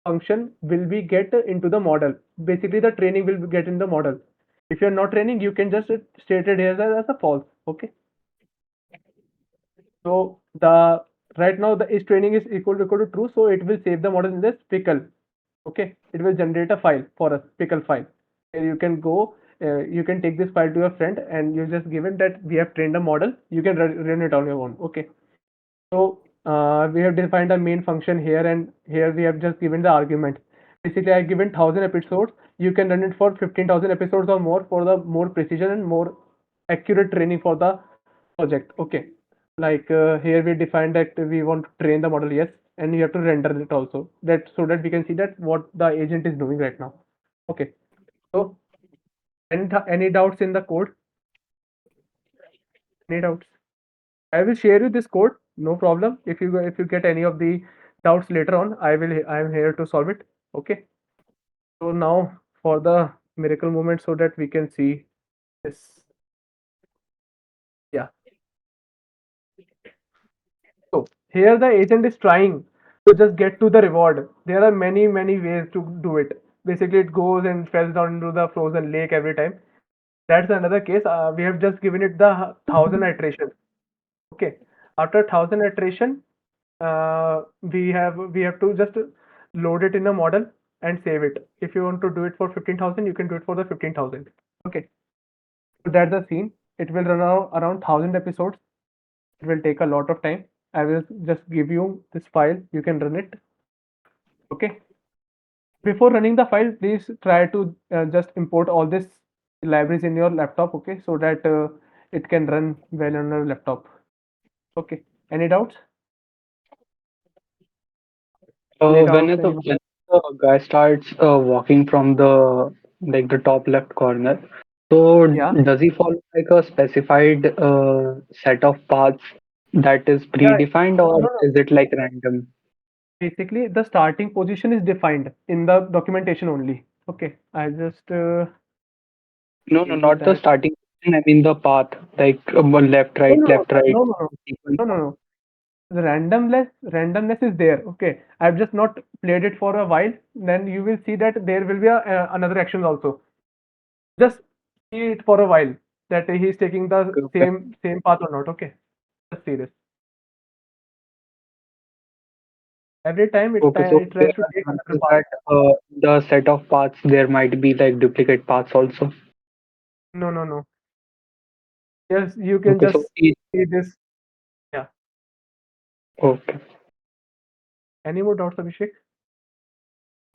function will be get into the model. Basically the training will get in the model. If you're not training, you can just state it here as a false. Okay, so the right now the is training is equal to true, so it will save the model in this pickle. Okay, it will generate a file for us, pickle file. You can go, you can take this file to your friend and you just give it that we have trained a model. You can run it on your own. Okay, so we have defined a main function here, and here we have just given the argument. Basically, I have given 1000 episodes. You can run it for 15,000 episodes or more for the more precision and more accurate training for the project. Okay, like here we defined that we want to train the model, yes, and you have to render it also, that so that we can see that what the agent is doing right now. Okay, so any doubts in the code? Any doubts? I will share you this code, no problem. If you get any of the doubts later on, I am here to solve it. Okay, so now for the miracle moment, so that we can see this. Yeah, so here the agent is trying to just get to the reward. There are many ways to do it. Basically, it goes and falls down into the frozen lake every time. That's another case. We have just given it the 1000 iterations. Okay, after 1000 iteration, we have to just load it in a model and save it. If you want to do it for 15,000, you can do it for the 15,000. Okay, so that's the scene. It will run around 1000 episodes. It will take a lot of time. I will just give you this file. You can run it. Okay. Before running the file, please try to just import all these libraries in your laptop. Okay, so that it can run well on your laptop. Okay. Any doubts? Any doubts? When is the the guy starts walking from the top left corner, so Yeah, does he follow like a specified set of paths that is yeah. predefined, or No, no. is it like random? Basically, the starting position is defined in the documentation only. Okay, I just No, no, give you not the that. starting position. I mean the path, like No, no, no, left, right, no, no, no, sequence. no, no, no. The randomness is there. Okay, I've just not played it for a while. Then you will see that there will be another action also. Just see it for a while that he's taking the Okay. same path or not. Okay, just see this. Every time Okay, so it there tries to are take another chances path. that the set of paths there might be like duplicate paths also. No, no, no. Yes, you can Okay, just so each, see this. Yeah. okay. Any more doubts, Abhishek?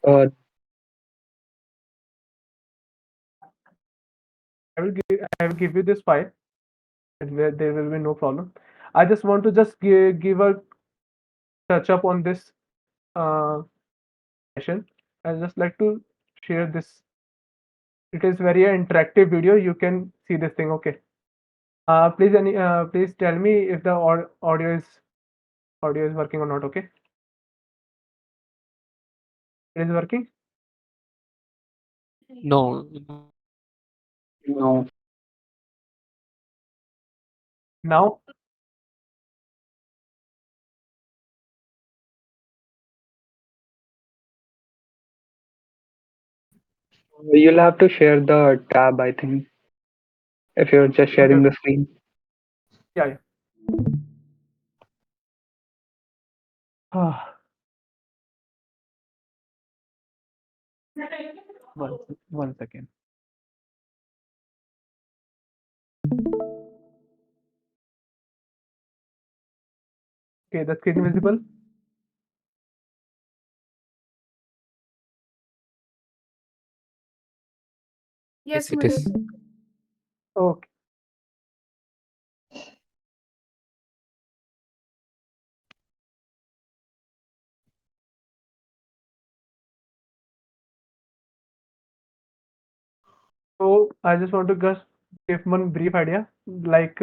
Uh, I will give you this file, and there will be no problem. I just want to just give a touch up on this uh, session. I just like to share this. It is very interactive video. You can see this thing. Okay. Please tell me if the audio is working or not. Okay. It is working No, no. now. You'll have to share the tab, I think, if you're just Okay. sharing Okay. the screen. Yeah. Yeah. Ah, one second. Okay. The screen visible. Yes, yes, it is. Madhu. Okay. So I just want to just give one brief idea. Like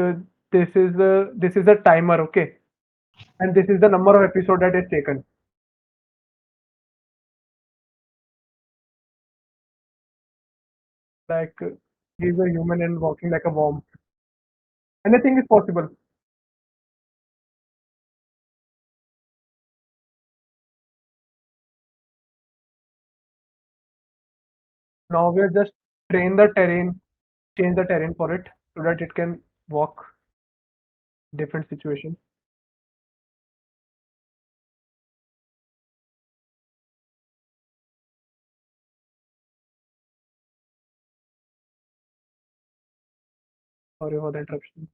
this is a timer, okay, and this is the number of episode that is taken. Like he's a human and walking like a worm. Anything is possible. Now we are just train the terrain, change the terrain for it so that it can walk different situations. Sorry for the interruption.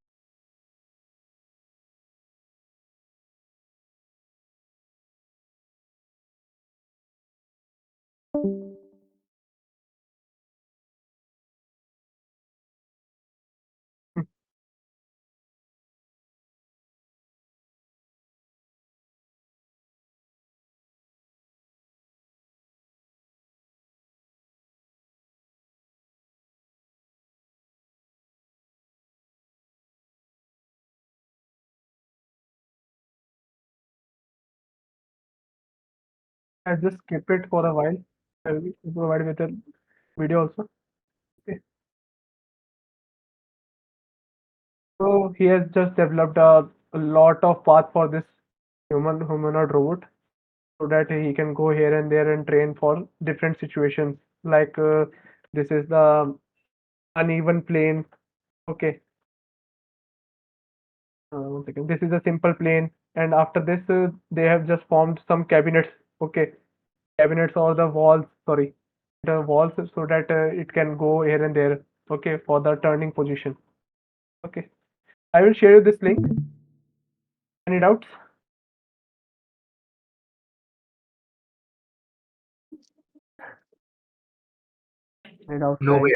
Hmm. I just skip it for a while. I will provide with a video also. Okay. So he has just developed a lot of path for this humanoid robot so that he can go here and there and train for different situations. Like this is the uneven plane. Okay, one second. This is a simple plane, and after this, they have just formed some cabinets. Okay, cabinets or the walls. Sorry, the walls so that it can go here and there. Okay, for the turning position. Okay, I will share you this link. Any doubts? Any doubts, No guys? way.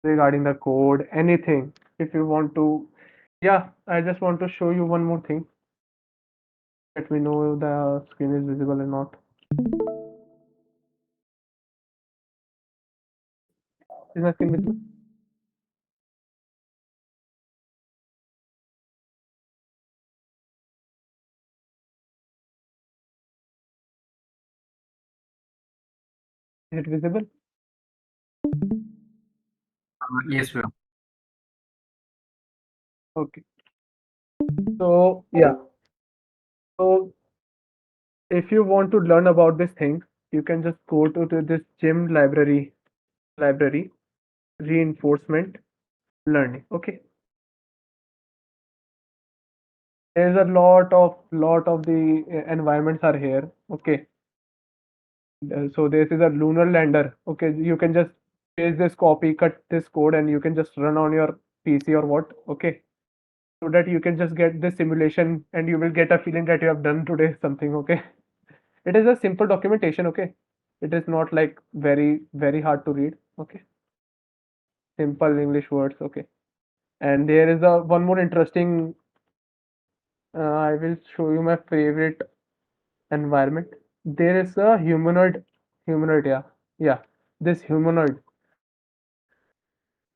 Regarding the code, anything. If you want to, yeah, I just want to show you one more thing. Let me know if the screen is visible or not. Is my screen visible? Is it visible? Yes, we are. Okay. So yeah. So if you want to learn about this thing, you can just go to this gym library reinforcement learning. Okay. There's a lot of the environments are here. Okay. So this is a lunar lander. Okay, you can just paste this copy, cut this code, and you can just run on your PC or what. Okay, so that you can just get this simulation, and you will get a feeling that you have done today something. Okay, it is a simple documentation. Okay, it is not like very hard to read. Okay, simple English words. Okay, and there is a one more interesting. I will show you my favorite environment. There is a humanoid. Yeah, yeah. This humanoid.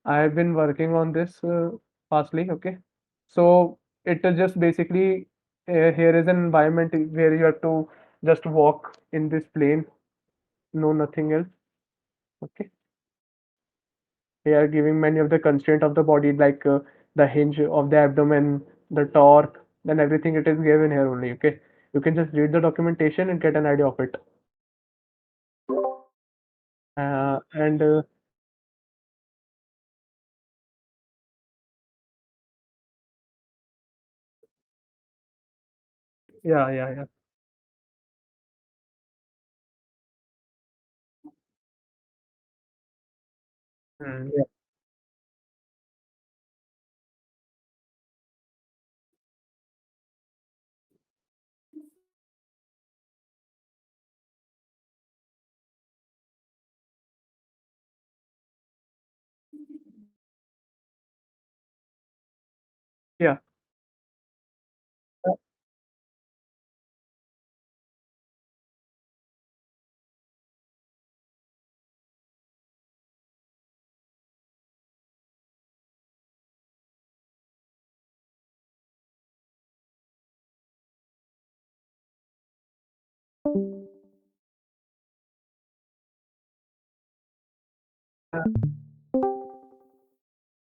I've been working on this fastly. Okay, so it is just basically here is an environment where you have to just walk in this plane, no nothing else. Okay, they are giving many of the constraint of the body like the hinge of the abdomen, the torque, then everything it is given here only. Okay, you can just read the documentation and get an idea of it. And yeah. Yeah, yeah.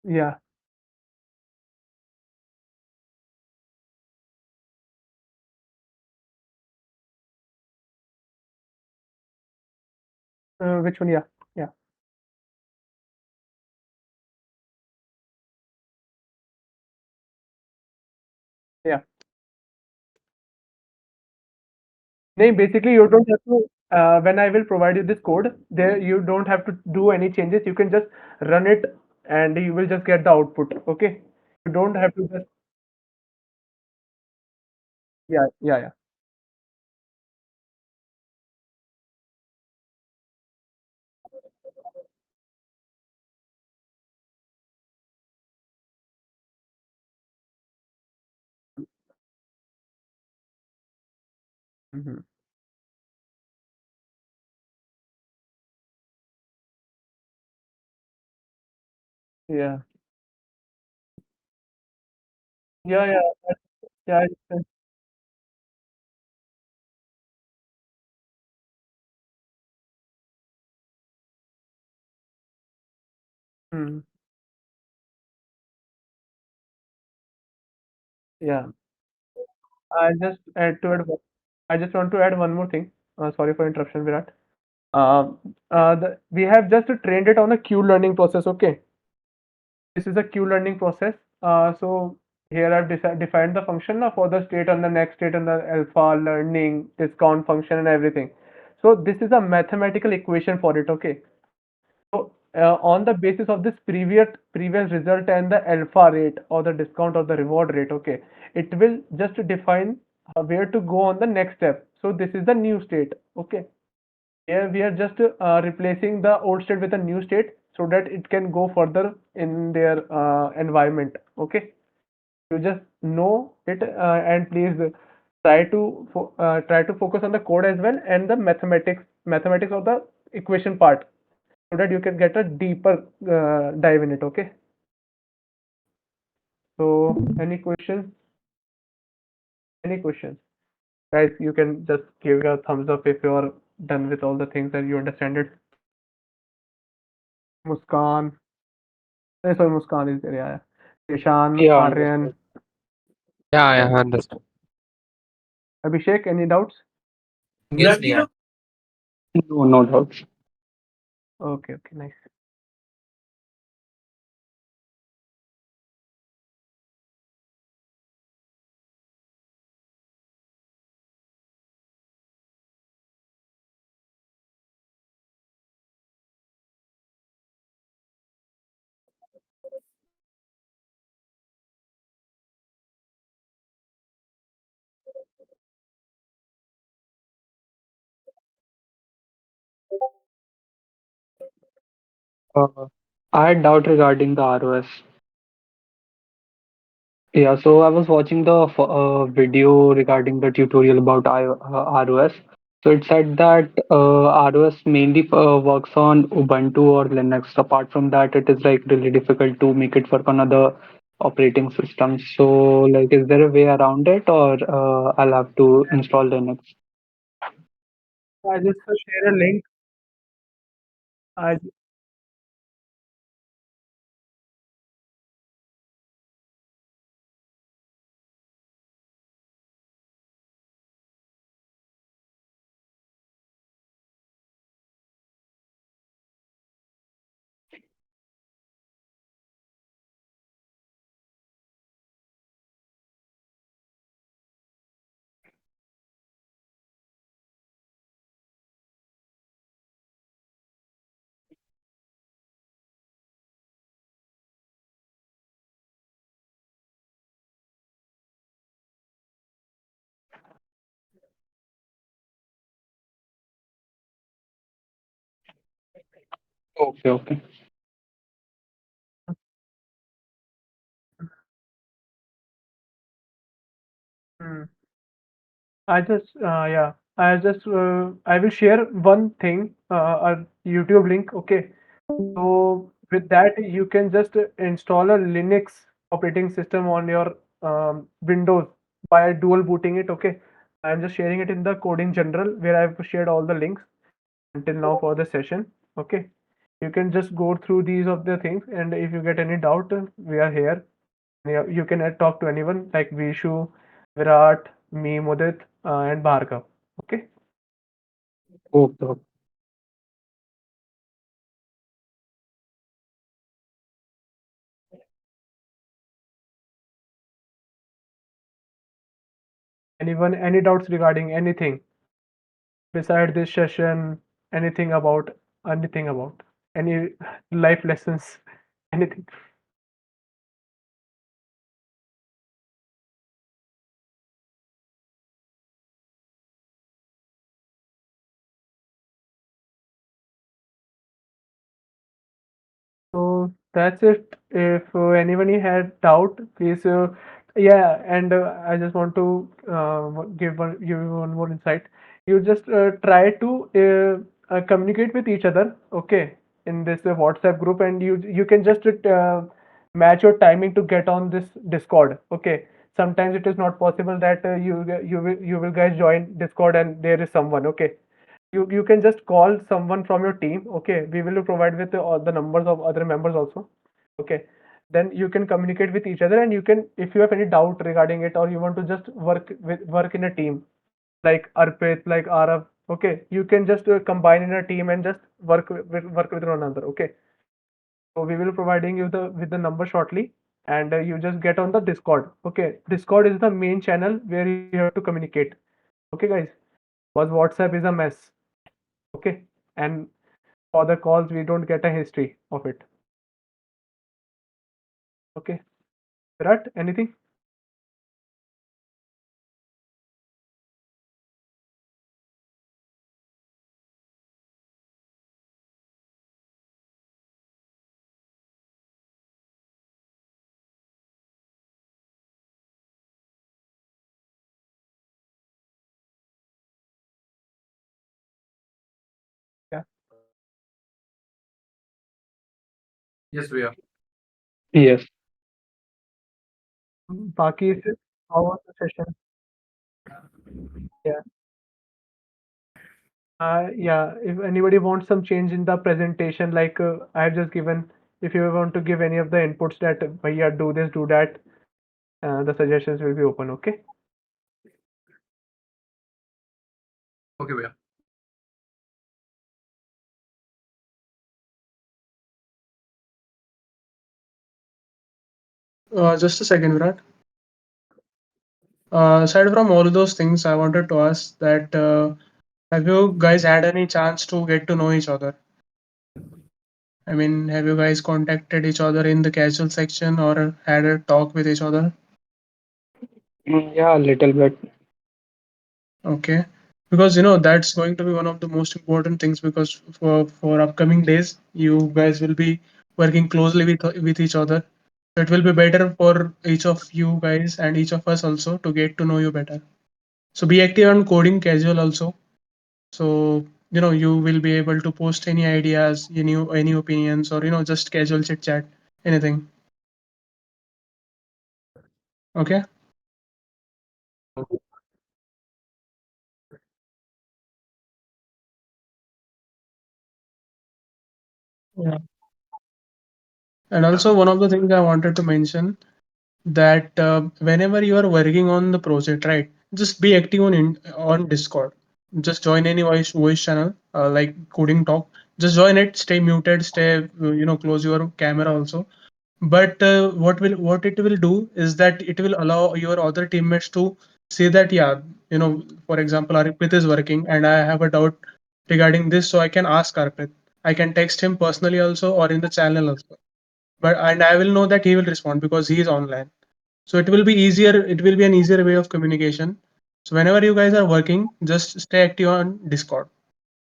Yeah. Which one? Yeah, yeah, yeah. No, basically you don't have to. When I will provide you this code, there you don't have to do any changes. You can just run it, and you will just get the output. Okay, you don't have to just. Yeah. Hmm. Yeah, yeah. Yeah. Mm, yeah. I just add to it. I just want to add one more thing. Sorry for interruption, Virat. We have just trained it on a queue learning process. Okay, this is a queue learning process. So here I've defined the function for the state and the next state and the alpha learning discount function and everything. So this is a mathematical equation for it. Okay. So on the basis of this previous result and the alpha rate or the discount or the reward rate, okay, it will just define where to go on the next step. So this is the new state. Okay. Here we are just replacing the old state with a new state so that it can go further in their environment. Okay, you just know it and please try to focus on the code as well and the mathematics of the equation part. so that you can get a deeper dive in it. Okay. So any questions? Any questions? Guys, you can just give a thumbs up if you are done with all the things and you understand it. Muskan, sorry, Muskan is there. Yeah, yeah. Ishan, Yeah, Aryan, understood. Yeah, yeah, understood. Abhishek. Any doubts? Yes, Riya. No, no doubts. Okay, okay, nice. Uh, I had doubt regarding the ROS. Yeah, so I was watching the video regarding the tutorial about ROS. So it said that ROS mainly works on Ubuntu or Linux. Apart from that, it is like really difficult to make it work on other operating systems. So, like, is there a way around it, or I'll have to install Linux? I just share a link. I Okay, okay. hmm. Yeah, I will share one thing, a YouTube link. Okay. So with that, you can just install a Linux operating system on your Windows by dual booting it. Okay. I'm just sharing it in the coding general where I've shared all the links until now for the session. Okay. You can just go through these of the things, and if you get any doubt, we are here. Yeah, you can talk to anyone like Vishu, Virat, me, Mudit, and Bhargav. Okay. Okay, okay. Anyone, any doubts regarding anything beside this session? Anything about any life lessons? Anything? So that's it. If anybody had doubt, please, yeah. And I just want to give you one more insight. You just try to communicate with each other, okay, in this WhatsApp group, and you can just match your timing to get on this Discord, okay. Sometimes it is not possible that you will guys join Discord and there is someone, okay. You can just call someone from your team, okay. We will provide with all the numbers of other members also, okay. Then you can communicate with each other, and you can, if you have any doubt regarding it, or you want to just work in a team like Arpit, like Arav, okay, you can just combine in a team and just work with one another, okay. So we will providing you the with the number shortly, and you just get on the Discord, okay. Discord is the main channel where you have to communicate, okay, guys, because WhatsApp is a mess, okay. And for the calls, we don't get a history of it. Okay. Virat, anything? Yeah. Yes, we are. Yes. Baki, how was the session? Yeah. Yeah, if anybody wants some change in the presentation, like I have just given, if you want to give any of the inputs that, Bhaiya, do this, do that, the suggestions will be open, okay? Okay, we are. Just a second, Virat. Aside from all those things, I wanted to ask that have you guys had any chance to get to know each other? I mean, have you guys contacted each other in the casual section or had a talk with each other? Yeah, a little bit. Okay, because you know that's going to be one of the most important things because for upcoming days, you guys will be working closely with each other. So it will be better for each of you guys and each of us also to get to know you better. So be active on coding casual also. So you know you will be able to post any ideas, any opinions, or you know just casual chit chat, anything. Okay. Yeah. And also one of the things I wanted to mention that whenever you are working on the project, right, just be active on Discord. Just join any voice channel like Coding Talk. Just join it. Stay muted. Stay close your camera also. But what it will do is that it will allow your other teammates to say that yeah, for example, Arpit is working and I have a doubt regarding this, so I can ask Arpit. I can text him personally also or in the channel also. But and I will know that he will respond because he is online. So it will be easier. It will be an easier way of communication. So whenever you guys are working, just stay active on Discord.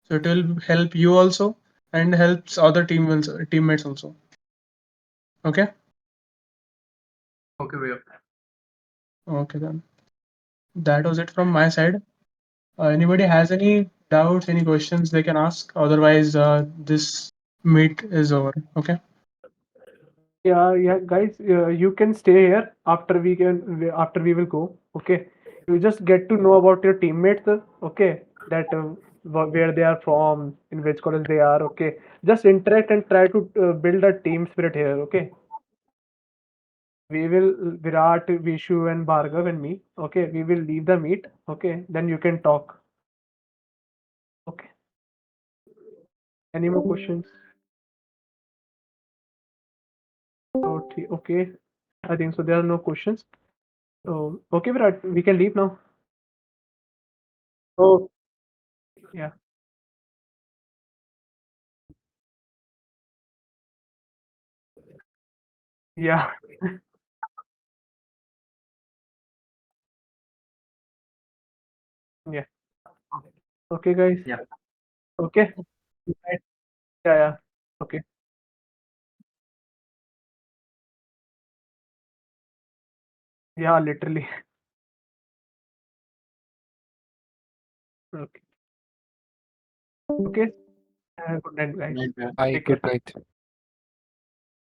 So it will help you also and helps other teammates also. Okay. Okay, we are. Okay then. That was it from my side. Anybody has any doubts, any questions they can ask? Otherwise, this meet is over. Okay. Yeah, yeah, guys, you can stay here after we will go. Okay, you just get to know about your teammates. Okay, that where they are from, in which college they are. Okay, just interact and try to build a team spirit here. Okay, we will Virat, Vishu, and Bhargav and me. Okay, we will leave the meet. Okay, then you can talk. Okay, any more questions? Okay, okay, I think so. There are no questions. So okay, Virat, we can leave now. Oh, yeah. Yeah. Yeah. Okay, guys. Yeah. Okay. Right. Yeah, yeah. Okay. Yeah, literally. Okay. Okay. Good night, guys. Right, we are. Bye. Take care. Good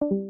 night.